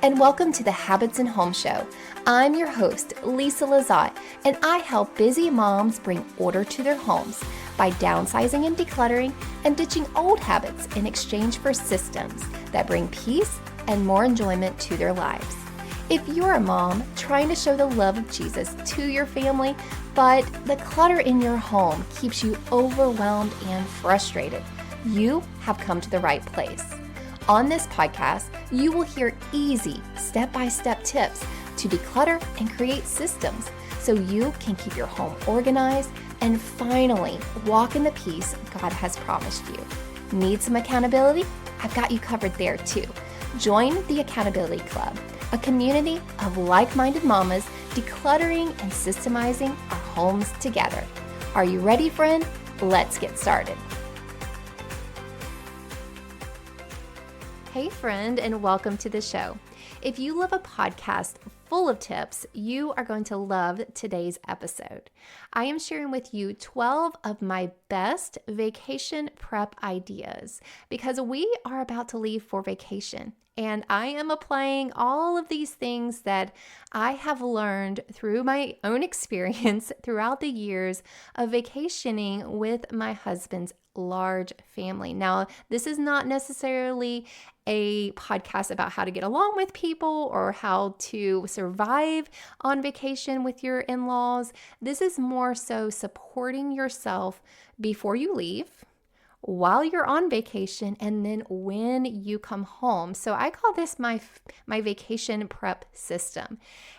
and welcome to the Habits and Home Show. I'm your host, Lisa Lazat, and I help busy moms bring order to their homes by downsizing and decluttering and ditching old habits in exchange for systems that bring peace and more enjoyment to their lives. If you're a mom trying to show the love of Jesus to your family, but the clutter in your home keeps you overwhelmed and frustrated, you have come to the right place. On this podcast, you will hear easy, step-by-step tips to declutter and create systems so you can keep your home organized and finally walk in the peace God has promised you. Need some accountability? I've got you covered there too. Join the Accountability Club, a community of like-minded mamas decluttering and systemizing our homes together. Are you ready, friend? Let's get started. Hey friend, and welcome to the show. If you love a podcast full of tips, you are going to love today's episode. I am sharing with you 12 of my best vacation prep ideas because we are about to leave for vacation. And I am applying all of these things that I have learned through my own experience throughout the years of vacationing with my husband's large family. Now, this is not necessarily a podcast about how to get along with people or how to survive on vacation with your in-laws. This is more so supporting yourself before you leave, while you're on vacation, and then when you come home. So I call this my vacation prep system.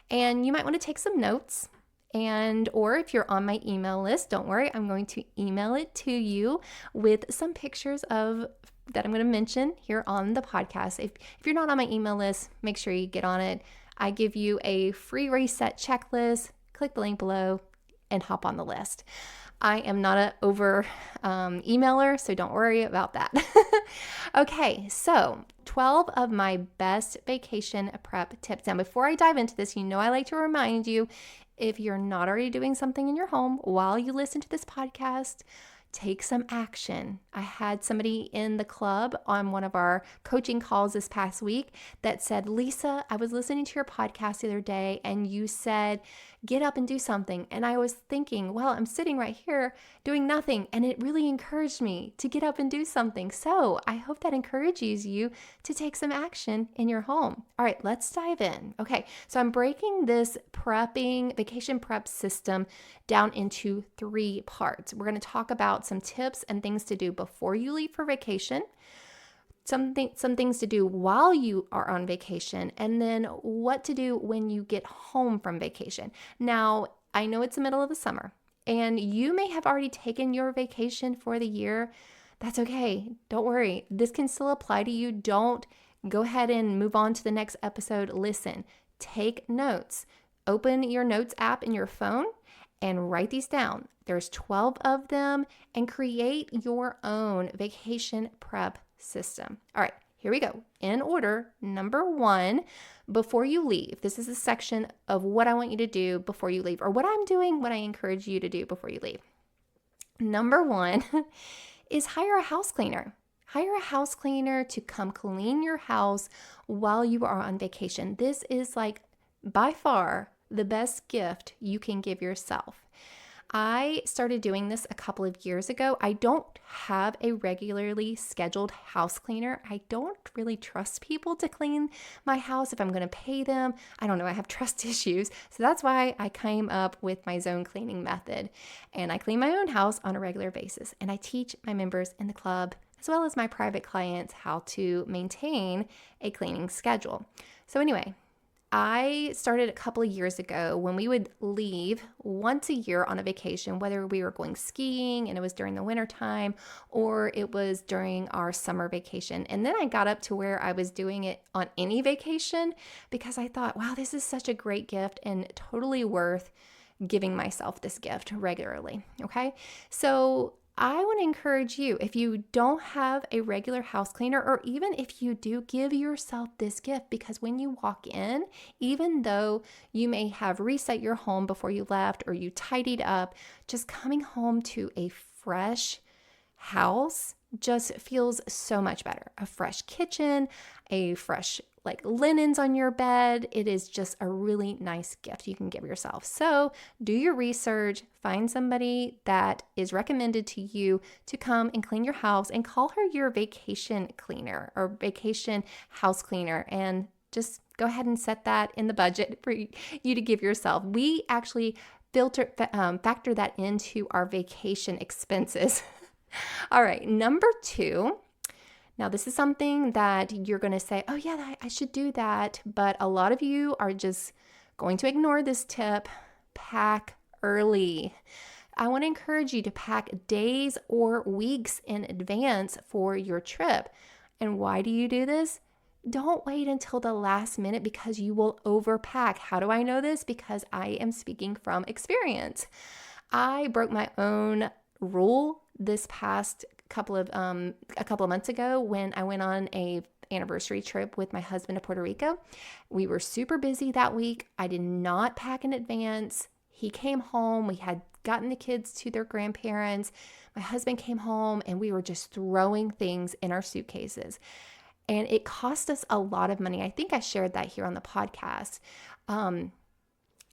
And you might want to take some notes. Or if you're on my email list, don't worry, I'm going to email it to you with some pictures of that I'm going to mention here on the podcast. If you're not on my email list, make sure you get on it. I give you a free reset checklist. Click the link below and hop on the list. I am not an over emailer, so don't worry about that. Okay, so 12 of my best vacation prep tips. Now, before I dive into this, I like to remind you, if you're not already doing something in your home while you listen to this podcast, take some action. I had somebody in the club on one of our coaching calls this past week that said, Lisa, I was listening to your podcast the other day and you said, get up and do something. And I was thinking, well, I'm sitting right here doing nothing. And it really encouraged me to get up and do something. So I hope that encourages you to take some action in your home. All right, let's dive in. Okay, so I'm breaking this vacation prep system down into 3 parts. We're going to talk about some tips and things to do before you leave for vacation, some things to do while you are on vacation, and then what to do when you get home from vacation. Now, I know it's the middle of the summer, and you may have already taken your vacation for the year. That's okay. Don't worry. This can still apply to you. Don't go ahead and move on to the next episode. Listen, take notes. Open your notes app in your phone and write these down. There's 12 of them, and create your own vacation prep system. All right, here we go. In order, number 1, before you leave. This is a section of what I want you to do before you leave, or what I'm doing, what I encourage you to do before you leave. Number 1 is hire a house cleaner. Hire a house cleaner to come clean your house while you are on vacation. This is by far the best gift you can give yourself. I started doing this a couple of years ago. I don't have a regularly scheduled house cleaner. I don't really trust people to clean my house if I'm going to pay them. I don't know, I have trust issues. So that's why I came up with my zone cleaning method. And I clean my own house on a regular basis. And I teach my members in the club, as well as my private clients, how to maintain a cleaning schedule. So anyway, I started a couple of years ago when we would leave once a year on a vacation, whether we were going skiing and it was during the winter time or it was during our summer vacation. And then I got up to where I was doing it on any vacation because I thought, wow, this is such a great gift and totally worth giving myself this gift regularly. Okay. So I want to encourage you, if you don't have a regular house cleaner, or even if you do, give yourself this gift, because when you walk in, even though you may have reset your home before you left or you tidied up, just coming home to a fresh house just feels so much better. A fresh kitchen, a fresh linens on your bed. It is just a really nice gift you can give yourself. So do your research, find somebody that is recommended to you to come and clean your house, and call her your vacation cleaner or vacation house cleaner, and just go ahead and set that in the budget for you to give yourself. We actually factor that into our vacation expenses. All right, number 2. Now, this is something that you're going to say, oh yeah, I should do that. But a lot of you are just going to ignore this tip. Pack early. I want to encourage you to pack days or weeks in advance for your trip. And why do you do this? Don't wait until the last minute, because you will overpack. How do I know this? Because I am speaking from experience. I broke my own rule this past a couple of months ago when I went on a anniversary trip with my husband to Puerto Rico. We were super busy that week. I did not pack in advance. He came home. We had gotten the kids to their grandparents. My husband came home, and we were just throwing things in our suitcases. And it cost us a lot of money. I think I shared that here on the podcast.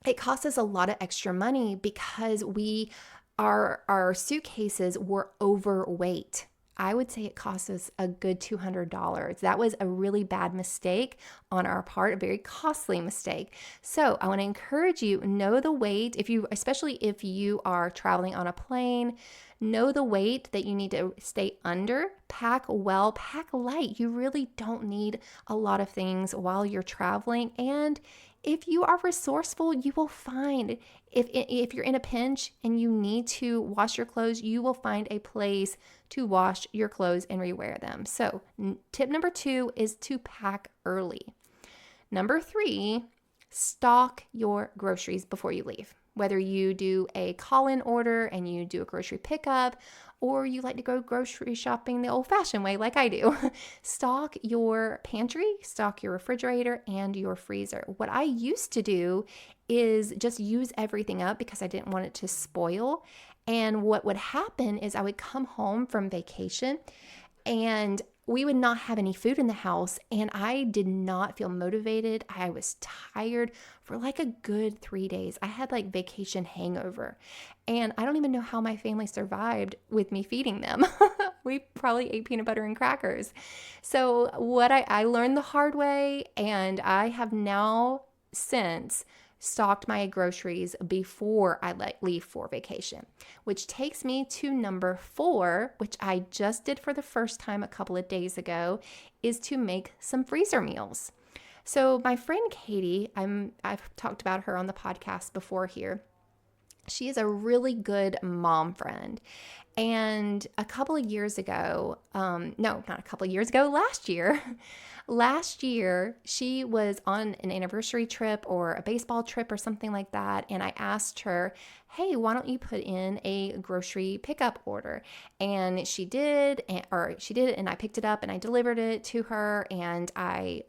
It cost us a lot of extra money because our suitcases were overweight. I would say it cost us a good $200. That was a really bad mistake on our part, a very costly mistake. So I want to encourage you, know the weight. Especially if you are traveling on a plane, know the weight that you need to stay under. Pack well, pack light. You really don't need a lot of things while you're traveling. And if you are resourceful, you will find, if you're in a pinch and you need to wash your clothes, you will find a place to wash your clothes and rewear them. So tip number 2 is to pack early. Number 3, stock your groceries before you leave. Whether you do a call-in order and you do a grocery pickup, or you like to go grocery shopping the old-fashioned way like I do, stock your pantry, stock your refrigerator, and your freezer. What I used to do is just use everything up because I didn't want it to spoil. And what would happen is I would come home from vacation and we would not have any food in the house, and I did not feel motivated. I was tired for like a good 3 days. I had like vacation hangover, and I don't even know how my family survived with me feeding them. We probably ate peanut butter and crackers. So what I learned the hard way, and I have now since stocked my groceries before I leave for vacation, which takes me to number 4, which I just did for the first time a couple of days ago, is to make some freezer meals. So my friend Katie, I've talked about her on the podcast before here. She is a really good mom friend. And a couple of years ago, last year, she was on an anniversary trip or a baseball trip or something like that. And I asked her, hey, why don't you put in a grocery pickup order? And she did, and I picked it up and I delivered it to her, and I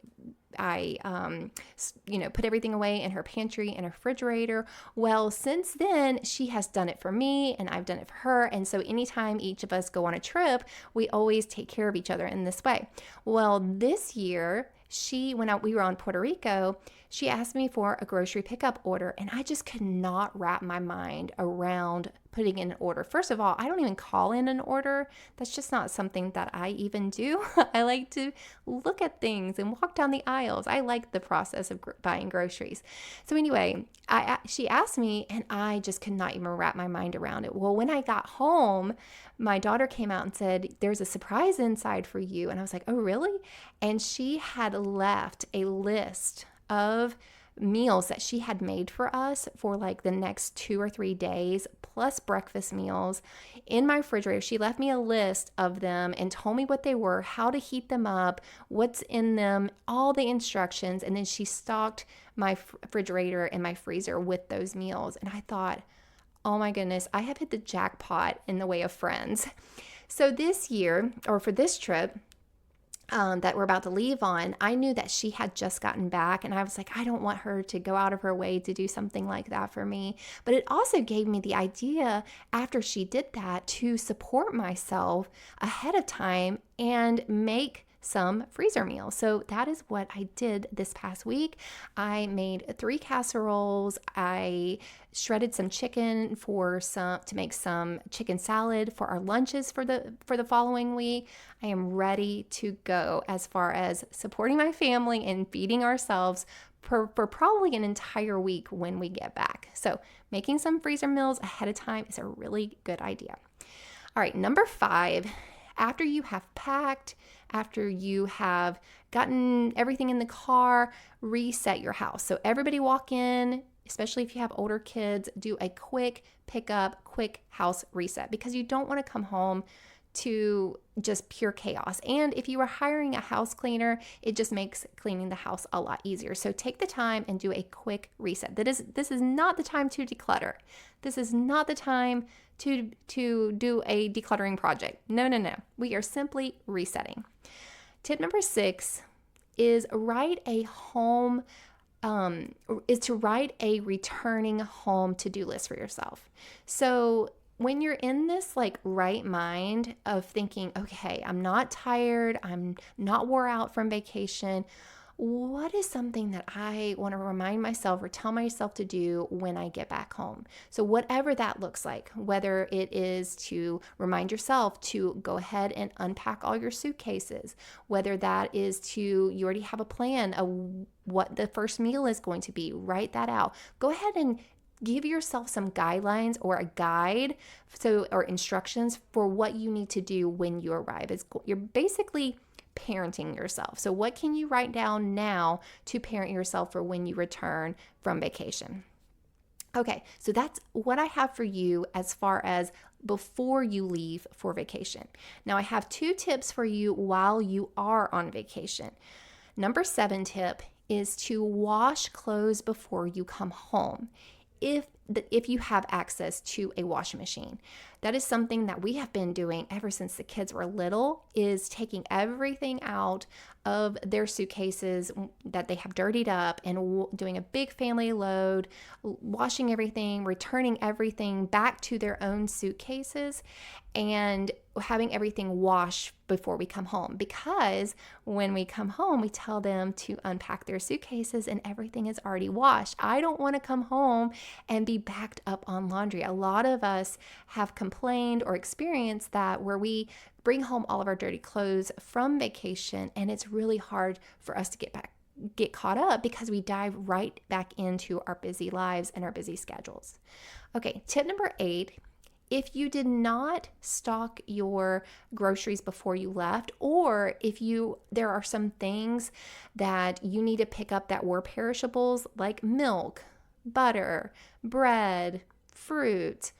put everything away in her pantry and her refrigerator. Well, since then, she has done it for me and I've done it for her. And so anytime each of us go on a trip, we always take care of each other in this way. Well, this year, when we were on Puerto Rico, she asked me for a grocery pickup order, and I just could not wrap my mind around putting in an order. First of all, I don't even call in an order. That's just not something that I even do. I like to look at things and walk down the aisles. I like the process of buying groceries. So anyway, she asked me, and I just could not even wrap my mind around it. Well, when I got home, my daughter came out and said, there's a surprise inside for you. And I was like, oh, really? And she had left a list of meals that she had made for us for like the next 2 or 3 days, plus breakfast meals in my refrigerator. She left me a list of them and told me what they were, how to heat them up, what's in them, all the instructions. And then she stocked my refrigerator and my freezer with those meals. And I thought, oh my goodness, I have hit the jackpot in the way of friends. So this year, or for this trip, that we're about to leave on, I knew that she had just gotten back, and I was like, I don't want her to go out of her way to do something like that for me. But it also gave me the idea after she did that to support myself ahead of time and make some freezer meals. So that is what I did this past week. I made 3 casseroles. I shredded some chicken to make some chicken salad for our lunches for the following week. I am ready to go as far as supporting my family and feeding ourselves for probably an entire week when we get back. So making some freezer meals ahead of time is a really good idea. All right, number 5, after you have packed, after you have gotten everything in the car, reset your house. So everybody walk in, especially if you have older kids, do a quick pickup, quick house reset, because you don't want to come home to just pure chaos. And if you are hiring a house cleaner, it just makes cleaning the house a lot easier. So take the time and do a quick reset. This is not the time to declutter. This is not the time to do a decluttering project. No. We are simply resetting. Tip number 6 is to write a returning home to-do list for yourself. So when you're in this right mind of thinking, okay, I'm not tired, I'm not wore out from vacation, what is something that I want to remind myself or tell myself to do when I get back home? So whatever that looks like, whether it is to remind yourself to go ahead and unpack all your suitcases, whether that is you already have a plan of what the first meal is going to be, write that out. Go ahead and give yourself some guidelines or a guide or instructions for what you need to do when you arrive. You're basically parenting yourself. So what can you write down now to parent yourself for when you return from vacation? Okay, so that's what I have for you as far as before you leave for vacation. Now I have 2 tips for you while you are on vacation. Number 7 tip is to wash clothes before you come home. If you have access to a washing machine. That is something that we have been doing ever since the kids were little, is taking everything out of their suitcases that they have dirtied up and doing a big family load, washing everything, returning everything back to their own suitcases, and having everything washed before we come home. Because when we come home, we tell them to unpack their suitcases and everything is already washed. I don't want to come home and be backed up on laundry. A lot of us have complained or experienced that, where we bring home all of our dirty clothes from vacation, and it's really hard for us to get caught up because we dive right back into our busy lives and our busy schedules. Okay, tip number 8. If you did not stock your groceries before you left, or if there are some things that you need to pick up that were perishables, like milk, butter, bread, fruit,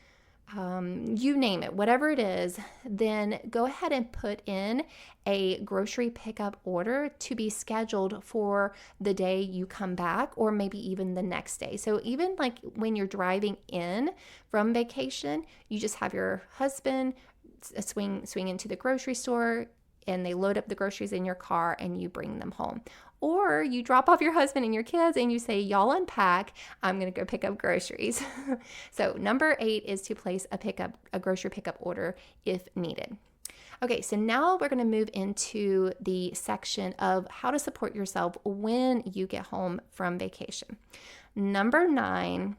you name it, whatever it is, then go ahead and put in a grocery pickup order to be scheduled for the day you come back, or maybe even the next day. So even like when you're driving in from vacation, you just have your husband swing into the grocery store, and they load up the groceries in your car and you bring them home. Or you drop off your husband and your kids and you say, y'all unpack, I'm going to go pick up groceries. So number 8 is to place a grocery pickup order if needed. Okay, so now we're going to move into the section of how to support yourself when you get home from vacation. Number 9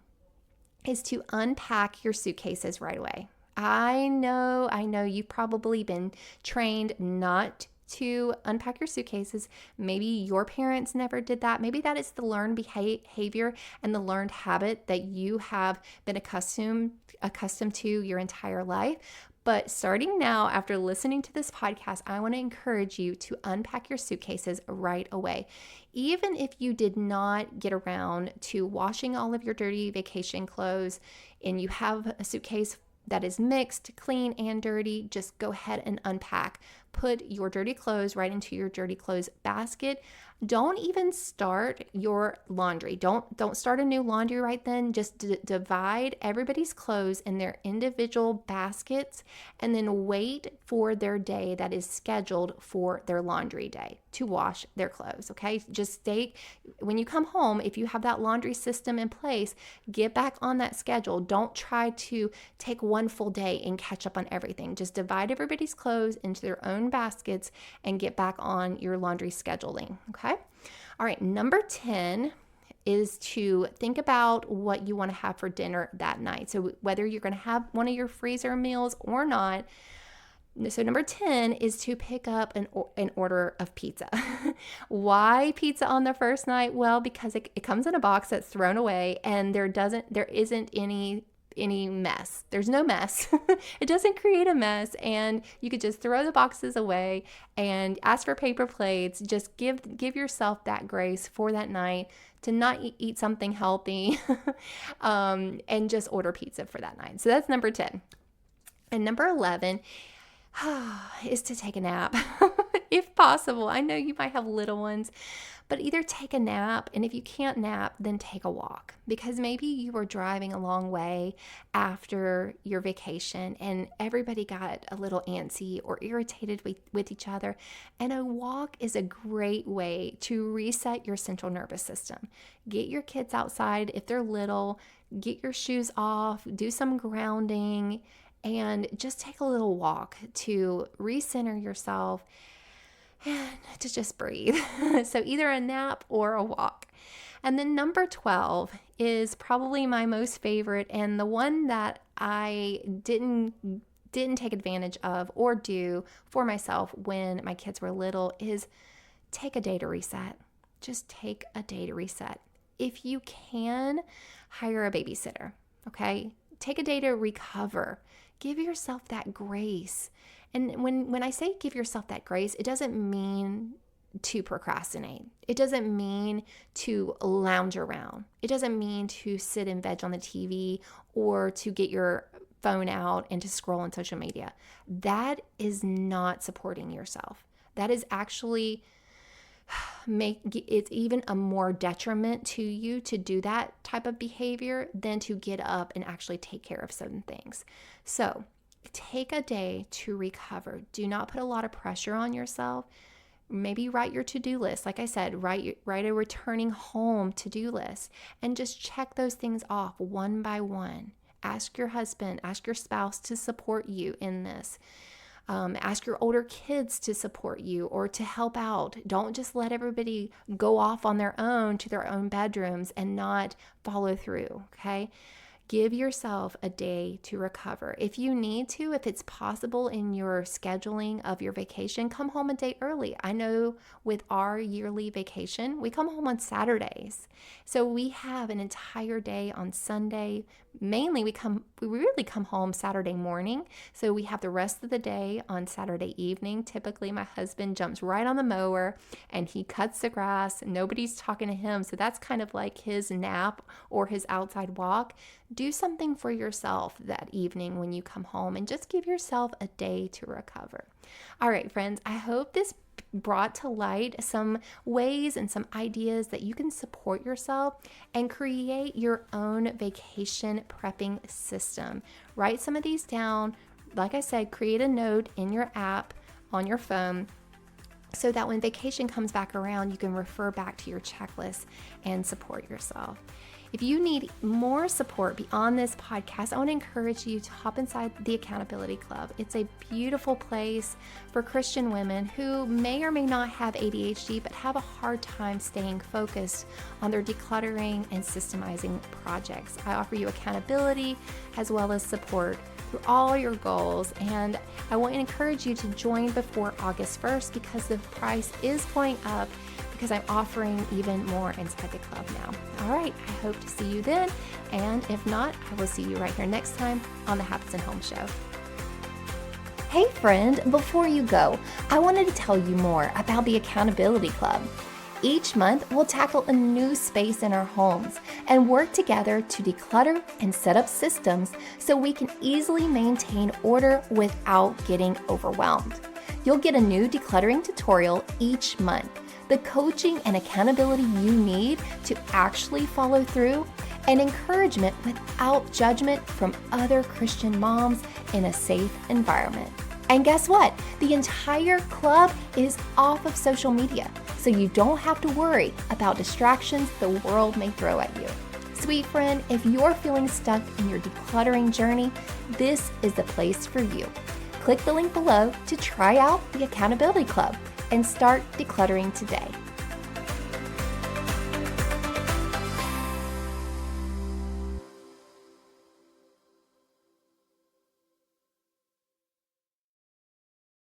is to unpack your suitcases right away. I know you've probably been trained not to unpack your suitcases. Maybe your parents never did that. Maybe that is the learned behavior and the learned habit that you have been accustomed to your entire life. But starting now, after listening to this podcast, I want to encourage you to unpack your suitcases right away. Even if you did not get around to washing all of your dirty vacation clothes and you have a suitcase that is mixed, clean, and dirty, just go ahead and unpack. put your dirty clothes right into your dirty clothes basket. Don't even start your laundry. Don't start a new laundry right then. Just divide everybody's clothes in their individual baskets and then wait for their day that is scheduled for their laundry day to wash their clothes, okay? When you come home, if you have that laundry system in place, get back on that schedule. Don't try to take one full day and catch up on everything. Just divide everybody's clothes into their own baskets and get back on your laundry scheduling, okay? All right, number 10 is to think about what you want to have for dinner that night. So whether you're going to have one of your freezer meals or not. So number 10 is to pick up an order of pizza. Why pizza on the first night? Well, because it comes in a box that's thrown away and there isn't any mess. There's no mess. It doesn't create a mess, and you could just throw the boxes away and ask for paper plates. Just give yourself that grace for that night to not eat something healthy and just order pizza for that night. So that's number 10. And number 11 is to take a nap if possible. I know you might have little ones, but either take a nap, and if you can't nap, then take a walk, because maybe you were driving a long way after your vacation and everybody got a little antsy or irritated with each other, and a walk is a great way to reset your central nervous system. Get your kids outside if they're little, get your shoes off, do some grounding, and just take a little walk to recenter yourself and to just breathe. So either a nap or a walk. And then number 12 is probably my most favorite, and the one that I didn't take advantage of or do for myself when my kids were little, is take a day to reset. Just take a day to reset. If you can, hire a babysitter, okay? Take a day to recover. Give yourself that grace. And when I say give yourself that grace, it doesn't mean to procrastinate. It doesn't mean to lounge around. It doesn't mean to sit and veg on the TV or to get your phone out and to scroll on social media. That is not supporting yourself. That is actually it's even a more detriment to you to do that type of behavior than to get up and actually take care of certain things. So take a day to recover. Do not put a lot of pressure on yourself. Maybe write your to-do list. Like I said, write a returning home to-do list and just check those things off one by one. Ask your husband, ask your spouse to support you in this. Ask your older kids to support you or to help out. Don't just let everybody go off on their own to their own bedrooms and not follow through, okay? Give yourself a day to recover. If you need to, if it's possible in your scheduling of your vacation, come home a day early. I know with our yearly vacation, we come home on Saturdays. So we have an entire day on Sunday. Mainly we really come home Saturday morning. So we have the rest of the day on Saturday evening. Typically my husband jumps right on the mower and he cuts the grass. Nobody's talking to him. So that's kind of like his nap or his outside walk. Do something for yourself that evening when you come home and just give yourself a day to recover. All right, friends, I hope this brought to light some ways and some ideas that you can support yourself and create your own vacation prepping system. Write some of these down. Like I said, create a note in your app on your phone so that when vacation comes back around, you can refer back to your checklist and support yourself. If you need more support beyond this podcast, I want to encourage you to hop inside the Accountability Club. It's a beautiful place for Christian women who may or may not have ADHD, but have a hard time staying focused on their decluttering and systemizing projects. I offer you accountability as well as support through all your goals, and I want to encourage you to join before August 1st because the price is going up, because I'm offering even more inside the club now. All right, I hope to see you then, and if not, I will see you right here next time on the Habits and Home Show. Hey friend, before you go, I wanted to tell you more about the Accountability Club. Each month, we'll tackle a new space in our homes and work together to declutter and set up systems so we can easily maintain order without getting overwhelmed. You'll get a new decluttering tutorial each month, the coaching and accountability you need to actually follow through, and encouragement without judgment from other Christian moms in a safe environment. And guess what? The entire club is off of social media, so you don't have to worry about distractions the world may throw at you. Sweet friend, if you're feeling stuck in your decluttering journey, this is the place for you. Click the link below to try out the Accountability Club and start decluttering today.